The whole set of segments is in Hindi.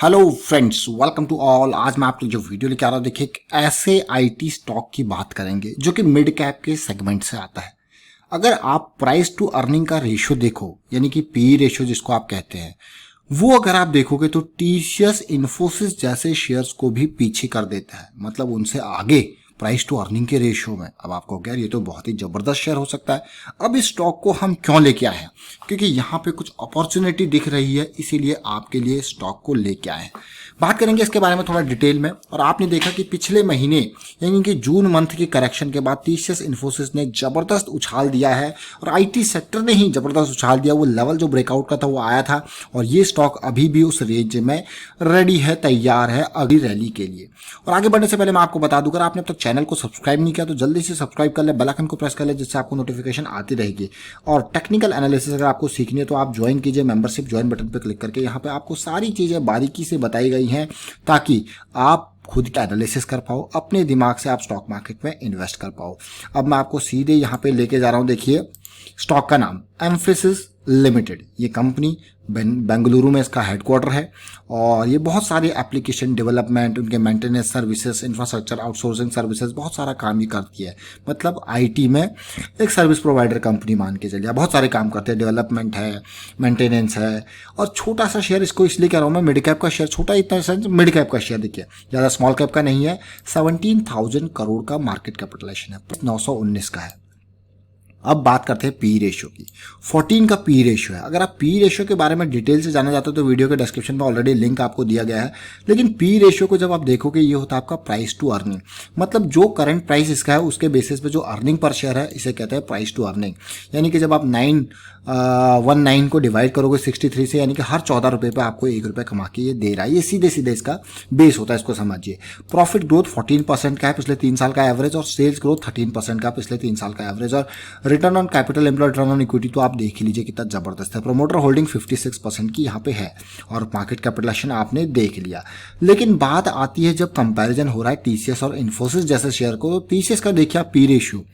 Hello friends, welcome to all. आज मैं आपको जो वीडियो लेके आ रहा हूँ, देखिए एक ऐसे आईटी स्टॉक की बात करेंगे जो कि मिड कैप के सेगमेंट से आता है। अगर आप प्राइस टू अर्निंग का रेशियो देखो, यानी कि पी रेशियो जिसको आप कहते हैं, वो अगर आप देखोगे तो टीसीएस इन्फोसिस जैसे शेयर्स को भी पीछे कर देता है, मतलब उनसे आगे प्राइस टू अर्निंग के रेशियो में। अब आपको क्या, ये तो बहुत ही जबरदस्त शेयर हो सकता है। अब इस स्टॉक को हम क्यों लेके आए हैं? क्योंकि यहाँ पे कुछ अपॉर्चुनिटी दिख रही है, इसीलिए आपके लिए स्टॉक को लेके आए हैं। बात करेंगे इसके बारे में थोड़ा डिटेल में। और आपने देखा कि पिछले महीने यानी कि जून मंथ की करेक्शन के बाद टीसीएस इन्फोसिस ने जबरदस्त उछाल दिया है, और आईटी सेक्टर ने ही जबरदस्त उछाल दिया। वो लेवल जो ब्रेकआउट का था वो आया था, और ये स्टॉक अभी भी उस रेंज में रेडी है, तैयार है अगली रैली के लिए। और आगे बढ़ने से पहले मैं आपको बता दूं, अगर आपने अब तक चैनल को सब्सक्राइब नहीं किया तो जल्दी से सब्सक्राइब कर ले, बेल आइकन को प्रेस कर ले, जिससे आपको नोटिफिकेशन आती रहेगी। और टेक्निकल एनालिसिस अगर आपको सीखनी है तो आप ज्वाइन कीजिए, मेंबरशिप ज्वाइन बटन पर क्लिक करके। यहाँ पे आपको सारी चीजें बारीकी से बताई गई हैं ताकि आप खुद का एनालिसिस कर पाओ, अपने दिमाग से आप स्टॉक मार्केट में इन्वेस्ट कर पाओ। अब मैं आपको सीधे यहाँ पे लेके जा रहा हूँ। देखिए स्टॉक का नाम एम्फेसिस लिमिटेड, ये कंपनी बेंगलुरु में इसका हेडक्वार्टर है, और ये बहुत सारे एप्लीकेशन डेवलपमेंट, उनके maintenance services, infrastructure outsourcing services, बहुत सारा काम ही करती है। मतलब आईटी में एक सर्विस प्रोवाइडर कंपनी मान के चलिए, बहुत सारे काम करते हैं, डेवलपमेंट है, मेंटेनेंस है। और छोटा सा शेयर इसको इसलिए कह रहा हूँ मैं, मिड कैप का शेयर, छोटा इतना मिड कैप का शेयर देखिए, ज़्यादा स्मॉल कैप का नहीं है। 17,000 करोड़ का मार्केट कैपिटलाइजेशन है, 919 का है। अब बात करते हैं पी रेशियो की। 14 का पी रेशियो है। अगर आप पी रेशियो के बारे में डिटेल से जानना चाहते हो तो वीडियो के डिस्क्रिप्शन में ऑलरेडी लिंक आपको दिया गया है। लेकिन पी रेशियो को जब आप देखोगे, ये होता है आपका प्राइस टू अर्निंग, मतलब जो करंट प्राइस इसका है उसके बेसिस पे जो अर्निंग पर शेयर है, इसे कहते हैं प्राइस टू अर्निंग। यानी कि जब आप 919 को डिवाइड करोगे 63 से, यानी कि हर 14 रुपये पे आपको 1 रुपये कमा के ये दे रहा है। ये सीधे सीधे इसका बेस होता है, इसको समझिए। प्रॉफिट ग्रोथ 14% का है पिछले 3 साल का एवरेज, और सेल्स ग्रोथ 13% का पिछले 3 साल का एवरेज। और return on capital employed, return on equity तो आप देख ही लीजिए कितना जबरदस्त है। प्रोमोटर होल्डिंग 56% की यहाँ पे है, और मार्केट कैपिटलाइजेशन आपने देख लिया। लेकिन बात आती है जब कंपैरिजन हो रहा है टीसीएस और इन्फोसिस जैसे शेयर को, तो टीसीएस का देखिए आप पी रेशियो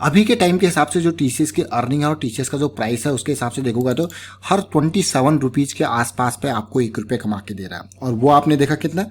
अभी के टाइम के हिसाब से जो टीसीएस की अर्निंग है और टीसीएस का जो प्राइस है उसके हिसाब से देखोगे तो हर 27 रुपीज के आसपास पे आपको 1 रुपये कमा के दे रहा है। और वो आपने देखा कितना,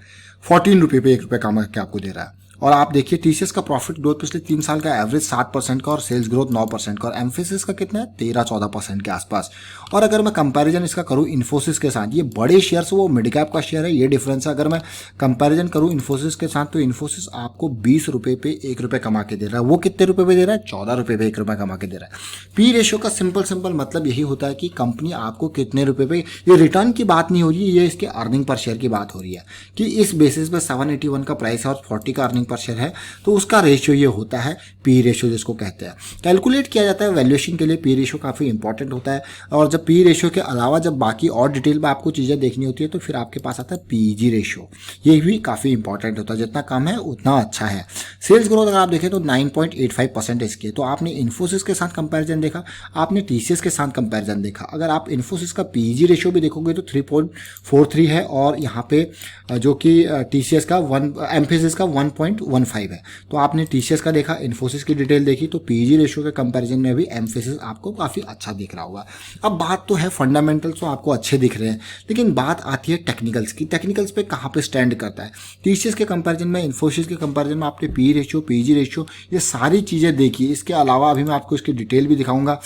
14 रुपये पे 1 रुपये कमा के आपको दे रहा है। और आप देखिए टीसीएस का प्रॉफिट ग्रोथ पिछले 3 साल का एवरेज 7% का, और सेल्स ग्रोथ 9% का, और एम्फेसिस का कितना है 13-14% के आसपास। और अगर मैं कंपैरिजन इसका करूं इन्फोसिस के साथ, ये बड़े शेयर्स वो मिड कैप का शेयर है, ये डिफरेंस है। अगर मैं कंपैरिजन करूं इन्फोसिस के साथ तो इन्फोसिस आपको 20 रुपये पे 1 रुपये कमा के दे रहा है, वो कितने रुपये पे दे रहा है, 14 रुपये पे 1 रुपये कमा के दे रहा है। पी रेशियो का सिंपल मतलब यही होता है कि कंपनी आपको कितने रुपये पे, ये रिटर्न की बात नहीं हो रही है, ये इसके अर्निंग पर शेयर की बात हो रही है कि इस बेसिस पे 781 का प्राइस है और 40 का अर्निंग पर शेयर है, तो उसका रेशियो ये होता है पी रेशियो जिसको कहते हैं। कैलकुलेट किया जाता है वैल्यूएशन के लिए, पी रेशियो काफ़ी इंपॉर्टेंट होता है। और जब पी रेशियो के अलावा जब बाकी और डिटेल में आपको चीज़ें देखनी होती है तो फिर आपके पास आता है पीजी रेशियो, ये भी काफ़ी इंपॉर्टेंट होता है। जितना कम है उतना अच्छा है। सेल्स ग्रोथ अगर आप देखें तो 9.85% इसके, तो आपने इन्फोसिस के साथ कंपेरिजन देखा, आपने टीसीएस के साथ कंपेरिजन देखा। अगर आप इन्फोसिस का पीजी रेशियो भी देखोगे तो 3.43 है, और यहाँ पे जो कि टीसीएस का एम्फेसिस का 1.15 है। तो आपने टीसीएस का देखा, इन्फोसिस की डिटेल देखी, तो पीजी रेशियो के कंपैरिजन में भी एम्फेसिस आपको काफ़ी अच्छा दिख रहा होगा। अब बात तो है फंडामेंटल्स तो आपको अच्छे दिख रहे हैं, लेकिन बात आती है टेक्निकल्स की। टेक्निकल्स पे कहाँ पे स्टैंड करता है टीसीएस के कंपैरिजन में, इन्फोसिस के कंपैरिजन में आपने पी रेशियो, पीजी रेशियो, ये सारी चीज़ें देखी। इसके अलावा अभी मैं आपको इसकी डिटेल भी दिखाऊंगा।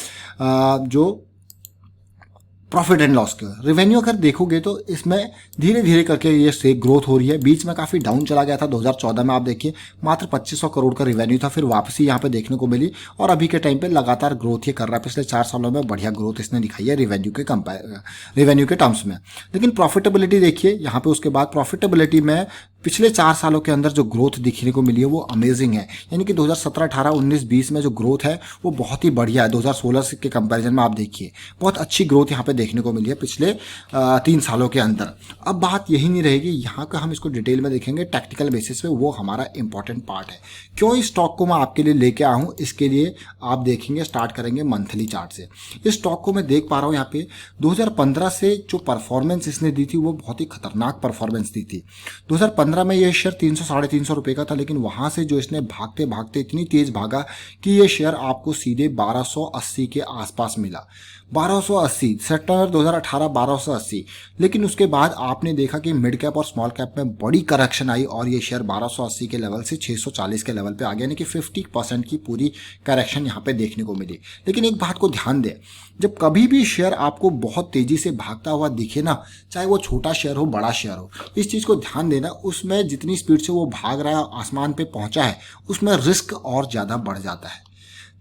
जो प्रॉफिट एंड लॉस का रेवेन्यू अगर देखोगे तो इसमें धीरे धीरे करके ये से ग्रोथ हो रही है। बीच में काफ़ी डाउन चला गया था 2014 में, आप देखिए मात्र 2500 करोड़ का रेवेन्यू था, फिर वापसी यहाँ पे देखने को मिली, और अभी के टाइम पे लगातार ग्रोथ ये कर रहा है। पिछले 4 सालों में बढ़िया ग्रोथ इसने दिखाई है रेवेन्यू के टर्म्स में। लेकिन प्रॉफिटेबिलिटी देखिए यहाँ पे, उसके बाद प्रॉफिटेबिलिटी में पिछले 4 सालों के अंदर जो ग्रोथ दिखने को मिली है वो अमेजिंग है। यानी कि 2017, 18, 19, 20 में जो ग्रोथ है वो बहुत ही बढ़िया है। 2016 के कंपैरिजन में आप देखिए बहुत अच्छी ग्रोथ यहाँ पे देखने को मिली है पिछले 3 सालों के अंदर। अब बात यही नहीं रहेगी, यहाँ का हम इसको डिटेल में देखेंगे टेक्निकल बेसिस पे, वो हमारा इंपॉर्टेंट पार्ट है। क्यों इस स्टॉक को मैं आपके लिए लेके आया हूँ, इसके लिए आप देखेंगे, स्टार्ट करेंगे मंथली चार्ट से। इस स्टॉक को मैं देख पा रहा हूँ यहाँ पे 2015 से जो परफॉर्मेंस इसने दी थी वो बहुत ही खतरनाक परफॉर्मेंस दी थी। 2015 2015 में ये शेयर 300 साढ़े 300 रुपये का था, लेकिन वहाँ से जो इसने भागते भागते इतनी तेज भागा कि ये शेयर आपको सीधे 1280 के आसपास मिला। 1280 सितंबर 2018 1280। लेकिन उसके बाद आपने देखा कि मिड कैप और स्मॉल कैप में बड़ी करेक्शन आई और ये शेयर 1280 के लेवल से 640 के लेवल पे आ गया, यानी कि 50% की पूरी करेक्शन यहाँ पे देखने को मिली। लेकिन एक बात को ध्यान दें, जब कभी भी शेयर आपको बहुत तेजी से भागता हुआ दिखे ना, चाहे वो छोटा शेयर हो बड़ा शेयर हो, इस चीज़ को ध्यान देना, उसमें जितनी स्पीड से वो भाग रहा है, आसमान पे पहुंचा है, उसमें रिस्क और ज़्यादा बढ़ जाता है।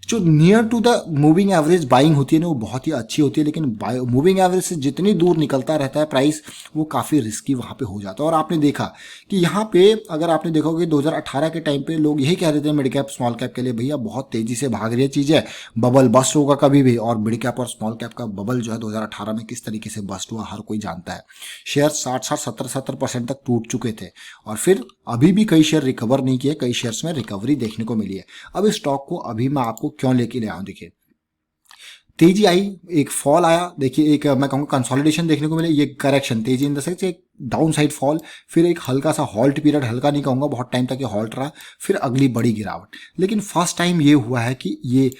जो near to the moving average buying होती है ना, वो बहुत ही अच्छी होती है, लेकिन मूविंग एवरेज से जितनी दूर निकलता रहता है प्राइस, वो काफ़ी रिस्की वहाँ पे हो जाता है। और आपने देखा कि यहाँ पे अगर आपने देखा कि 2018 के टाइम पे लोग यही कह रहे थे मिड कैप स्मॉल कैप के लिए, भैया बहुत तेजी से भाग रही है चीज़ें, बबल बस्ट होगा कभी भी। और मिड कैप और स्मॉल कैप का बबल जो है 2018 में किस तरीके से बस्ट हुआ हर कोई जानता है। शेयर 60 70% तक टूट चुके थे और फिर अभी भी कई शेयर रिकवर नहीं किए, कई शेयर्स में रिकवरी देखने को मिली है। अब इस स्टॉक को अभी मैं आपको क्यों लेके ले आऊं, देखिए तेजी आई, एक फॉल आया, देखिए एक मैं कहूँगा कंसोलिडेशन देखने को मिले, ये करेक्शन तेजी इन द सेंस एक डाउन साइड फॉल, फिर एक हल्का सा हॉल्ट पीरियड, हल्का नहीं कहूँगा बहुत टाइम तक ये हॉल्ट रहा, फिर अगली बड़ी गिरावट। लेकिन फर्स्ट टाइम ये हुआ है कि ये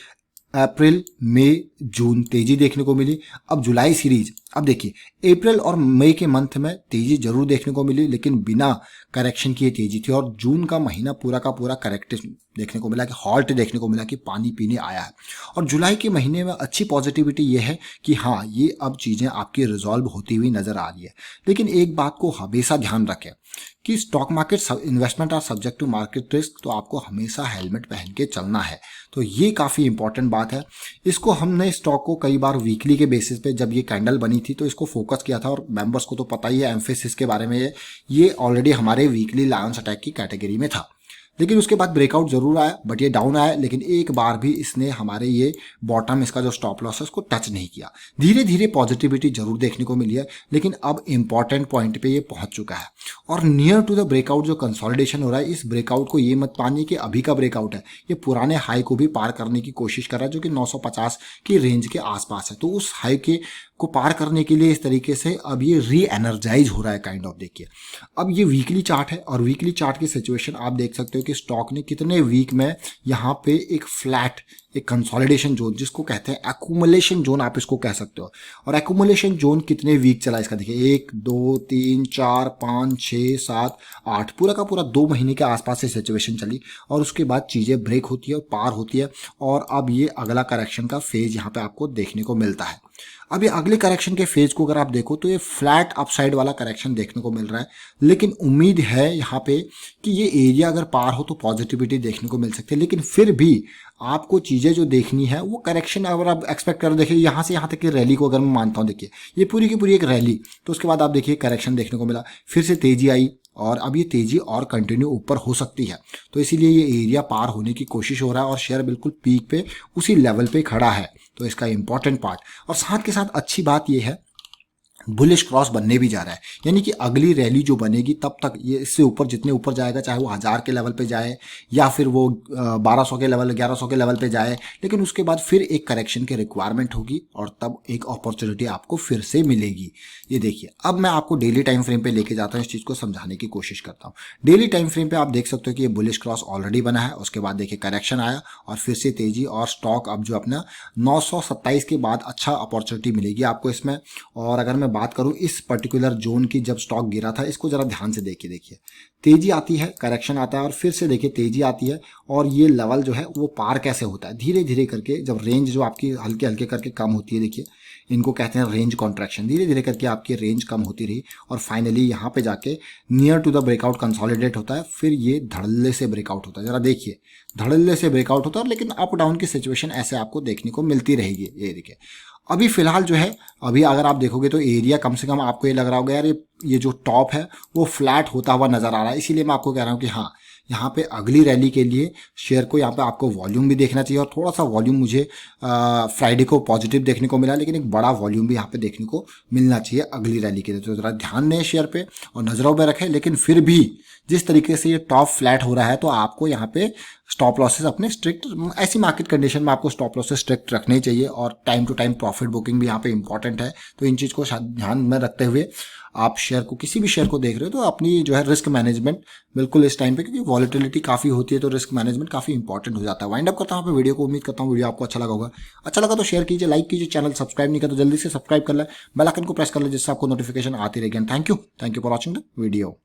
अप्रैल मई जून तेजी देखने को मिली। अब जुलाई सीरीज, अब देखिए अप्रैल और मई के मंथ में तेजी जरूर देखने को मिली, लेकिन बिना करेक्शन की ये तेजी थी। और जून का महीना पूरा का पूरा करेक्शन देखने को मिला, कि हॉल्ट देखने को मिला, कि पानी पीने आया है। और जुलाई के महीने में अच्छी पॉजिटिविटी ये है कि हाँ, ये अब चीज़ें आपकी रिजॉल्व होती हुई नजर आ रही है। लेकिन एक बात को हमेशा ध्यान रखें कि stock market investment are subject to market risk, तो आपको हमेशा हेलमेट पहन के चलना है। तो ये काफ़ी इंपॉर्टेंट बात है। इसको हमने स्टॉक को कई बार वीकली के बेसिस पे, जब ये कैंडल बनी थी तो इसको फोकस किया था, और मेंबर्स को तो पता ही है एम्फेसिस के बारे में, ये ऑलरेडी हमारे वीकली लायंस अटैक की कैटेगरी में था। लेकिन उसके बाद ब्रेकआउट जरूर आया, बट ये डाउन आया, लेकिन एक बार भी इसने हमारे ये बॉटम, इसका जो स्टॉप लॉस है, उसको टच नहीं किया। धीरे धीरे पॉजिटिविटी जरूर देखने को मिली है, लेकिन अब इंपॉर्टेंट पॉइंट पे ये पहुंच चुका है। और नियर टू द ब्रेकआउट जो कंसोलिडेशन हो रहा है, इस ब्रेकआउट को ये मत मानिए कि अभी का ब्रेकआउट है, ये पुराने हाई को भी पार करने की कोशिश कर रहा है, जो कि 950 की रेंज के आसपास है। तो उस हाई के को पार करने के लिए इस तरीके से अब ये री एनर्जाइज हो रहा है काइंड ऑफ। देखिए अब ये वीकली चार्ट है, और वीकली चार्ट की सिचुएशन आप देख सकते हो कि स्टॉक ने कितने वीक में यहाँ पे एक फ्लैट, एक कंसोलिडेशन जोन, जिसको कहते हैं एक्यूमुलेशन जोन आप इसको कह सकते हो। और एक्यूमुलेशन जोन कितने वीक चला इसका, देखिए 1 2 3 4 5 6 7 8, पूरा का पूरा 2 महीने के आसपास से सिचुएशन चली, और उसके बाद चीज़ें ब्रेक होती है, पार होती है, और अब ये अगला करेक्शन का फेज यहाँ पे आपको देखने को मिलता है। अब ये अगले करेक्शन के फेज को अगर आप देखो तो ये फ्लैट अपसाइड वाला करेक्शन देखने को मिल रहा है, लेकिन उम्मीद है यहाँ पे कि ये एरिया अगर पार हो तो पॉजिटिविटी देखने को मिल सकती है। लेकिन फिर भी आपको चीज़ें जो देखनी है वो करेक्शन अगर आप एक्सपेक्ट कर, देखिए यहाँ से यहाँ तक की रैली को अगर मैं मानता हूँ, देखिए ये पूरी की पूरी एक रैली, तो उसके बाद आप देखिए करेक्शन देखने को मिला, फिर से तेजी आई, और अब ये तेजी और कंटिन्यू ऊपर हो सकती है। तो इसीलिए ये एरिया पार होने की कोशिश हो रहा है, और शेयर बिल्कुल पीक पे उसी लेवल पे खड़ा है। तो इसका इंपॉर्टेंट पार्ट, और साथ के साथ अच्छी बात ये है, बुलिश क्रॉस बनने भी जा रहा है, यानी कि अगली रैली जो बनेगी तब तक ये इससे ऊपर, जितने ऊपर जाएगा, चाहे वो 1000 के लेवल पे जाए या फिर वो 1200 के लेवल 1100 के लेवल पे जाए, लेकिन उसके बाद फिर एक करेक्शन की रिक्वायरमेंट होगी, और तब एक अपॉर्चुनिटी आपको फिर से मिलेगी। ये देखिए अब मैं आपको डेली टाइम फ्रेम पे लेके जाता हूँ, इस चीज़ को समझाने की कोशिश करता हूँ। डेली टाइम फ्रेम पे आप देख सकते हो कि ये बुलिश क्रॉस ऑलरेडी बना है, उसके बाद देखिए करेक्शन आया और फिर से तेजी, और स्टॉक अब जो अपना 927 के बाद अच्छा अपॉर्चुनिटी मिलेगी आपको इसमें। और अगर मैं बात करूं इस पर्टिकुलर जोन की, जब स्टॉक गिरा था, इसको जरा ध्यान से देखिए तेजी आती है, करेक्शन आता है, और फिर से देखिए तेजी आती है, और ये लेवल जो है वो पार कैसे होता है धीरे धीरे करके, जब रेंज जो आपकी हल्के हल्के करके कम होती है, देखिए इनको कहते हैं रेंज कॉन्ट्रैक्शन, धीरे धीरे करके आपकी रेंज कम होती रही, और फाइनली यहाँ पे जाके near to the breakout consolidate होता है, फिर ये धड़ल्ले से ब्रेकआउट होता है। जरा देखिए धड़ल्ले से ब्रेकआउट होता है, लेकिन अप डाउन की सिचुएशन ऐसे आपको देखने को मिलती रहेगी। ये देखिए अभी फिलहाल जो है, अभी अगर आप देखोगे तो एरिया कम से कम आपको ये लग रहा होगा यार ये जो टॉप है वो फ्लैट होता हुआ नजर आ रहा है। इसीलिए मैं आपको कह रहा हूँ कि हाँ, यहाँ पे अगली रैली के लिए शेयर को यहाँ पे आपको वॉल्यूम भी देखना चाहिए, और थोड़ा सा वॉल्यूम मुझे फ्राइडे को पॉजिटिव देखने को मिला, लेकिन एक बड़ा वॉल्यूम भी यहाँ पे देखने को मिलना चाहिए अगली रैली के लिए। तो ज़रा ध्यान दें शेयर पे और नज़रों में रखें। लेकिन फिर भी जिस तरीके से ये टॉप फ्लैट हो रहा है, तो आपको यहाँ पे स्टॉप लॉसेस अपने स्ट्रिक्ट, ऐसी मार्केट कंडीशन में आपको स्टॉप लॉसेस स्ट्रिक्ट रखने चाहिए और time to time profit booking भी यहाँ पे इंपॉर्टेंट है। तो इन चीज़ को ध्यान में रखते हुए आप शेयर को, किसी भी शेयर को देख रहे हो तो अपनी जो है रिस्क मैनेजमेंट बिल्कुल इस टाइम पे, क्योंकि वॉलेटिलिटी काफ़ी होती है तो रिस्क मैनेजमेंट काफ़ी इंपॉर्टेंट हो जाता है। वाइंड अप करता हूँ वीडियो को, उम्मीद करता हूँ वीडियो आपको अच्छा लगा होगा। अच्छा लगा तो शेयर कीजिए, लाइक कीजिए, चैनल सब्सक्राइब नहीं कर तो जल्दी से सब्सक्राइब कर ले, बेल आइकन को प्रेस कर ले जिससे आपको नोटिफिकेशन आती रहेगी। Thank you for watching the video.